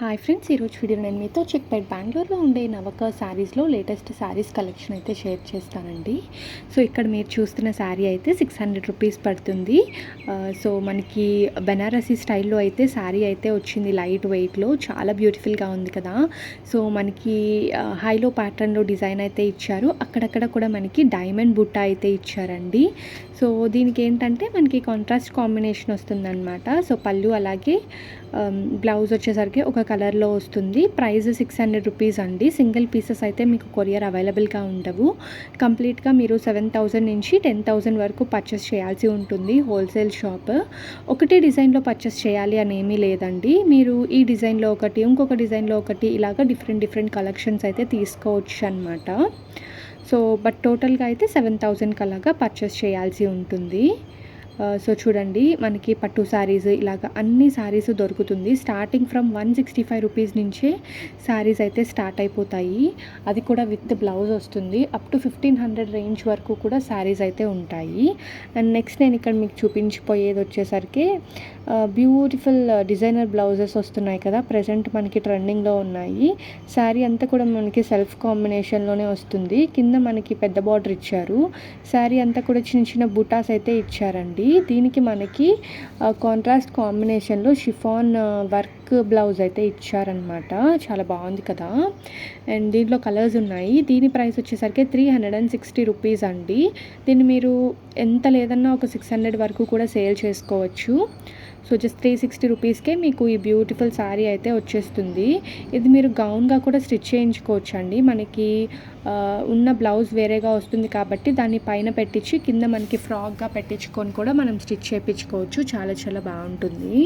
Hi friends, ఈరోజు video నేను మీతో చిక్పేట్ బెంగళూరులో ఉండే నవక శారీస్లో లేటెస్ట్ శారీస్ కలెక్షన్ అయితే షేర్ చేస్తానండి. సో ఇక్కడ మీరు చూస్తున్న శారీ అయితే 600 రూపీస్ పడుతుంది. సో మనకి బెనారసీ స్టైల్లో అయితే శారీ అయితే వచ్చింది, లైట్ వెయిట్లో చాలా బ్యూటిఫుల్గా ఉంది కదా. సో మనకి హైలో ప్యాటర్న్లో డిజైన్ అయితే ఇచ్చారు, అక్కడక్కడ కూడా మనకి డైమండ్ బుట్ట అయితే ఇచ్చారండి. సో దీనికి ఏంటంటే మనకి కాంట్రాస్ట్ కాంబినేషన్ వస్తుందన్నమాట. సో పళ్ళు అలాగే బ్లౌజ్ వచ్చేసరికి ఒక కలర్లో వస్తుంది. ప్రైస్ 600 రూపీస్ అండి. సింగిల్ పీసెస్ అయితే మీకు కొరియర్ అవైలబుల్గా ఉండవు. కంప్లీట్గా మీరు 7,000 నుంచి 10,000 వరకు పర్చేస్ చేయాల్సి ఉంటుంది. Wholesale shop. ఒకటే డిజైన్లో పర్చేస్ చేయాలి అని ఏమీ లేదండి. మీరు ఈ డిజైన్లో ఒకటి, ఇంకొక డిజైన్లో ఒకటి, ఇలాగ డిఫరెంట్ కలెక్షన్స్ అయితే తీసుకోవచ్చు అనమాట. సో బట్ టోటల్గా అయితే 7,000 అలాగా పర్చేస్ చేయాల్సి ఉంటుంది. సో చూడండి, మనకి పట్టు శారీస్ ఇలాగ అన్ని శారీస్ దొరుకుతుంది. స్టార్టింగ్ ఫ్రమ్ 165 రూపీస్ నుంచే శారీస్ అయితే స్టార్ట్ అయిపోతాయి. అది కూడా విత్ బ్లౌజ్ వస్తుంది. అప్ టు 1,500 రేంజ్ వరకు కూడా శారీస్ అయితే ఉంటాయి. అండ్ నెక్స్ట్ నేను ఇక్కడ మీకు చూపించిపోయేది వచ్చేసరికి బ్యూటిఫుల్ డిజైనర్ బ్లౌజెస్ వస్తున్నాయి కదా, ప్రజెంట్ మనకి ట్రెండింగ్లో ఉన్నాయి. శారీ అంతా కూడా మనకి సెల్ఫ్ కాంబినేషన్లోనే వస్తుంది. కింద మనకి పెద్ద బార్డర్ ఇచ్చారు. శారీ అంతా కూడా చిన్న చిన్న బుటాస్ అయితే ఇచ్చారండి. దీనికి మనకి కాంట్రాస్ట్ కాంబినేషన్లో షిఫాన్ వర్క్ బ్లౌజ్ అయితే ఇచ్చారనమాట. చాలా బాగుంది కదా. అండ్ దీంట్లో కలర్స్ ఉన్నాయి. దీని ప్రైస్ వచ్చేసరికి 360 రూపీస్ అండి. దీన్ని మీరు ఎంత లేదన్నా ఒక 600 వరకు కూడా సేల్ చేసుకోవచ్చు. సో జస్ట్ 360 రూపీస్కే మీకు ఈ బ్యూటిఫుల్ శారీ అయితే వచ్చేస్తుంది. ఇది మీరు గౌన్గా కూడా స్టిచ్ చేయించుకోవచ్చు అండి. మనకి ఉన్న బ్లౌజ్ వేరేగా వస్తుంది కాబట్టి దాన్ని పైన పెట్టించి కింద మనకి ఫ్రాక్గా పెట్టించుకొని కూడా మనం స్టిచ్ చేయించుకోవచ్చు. చాలా చాలా బాగుంటుంది.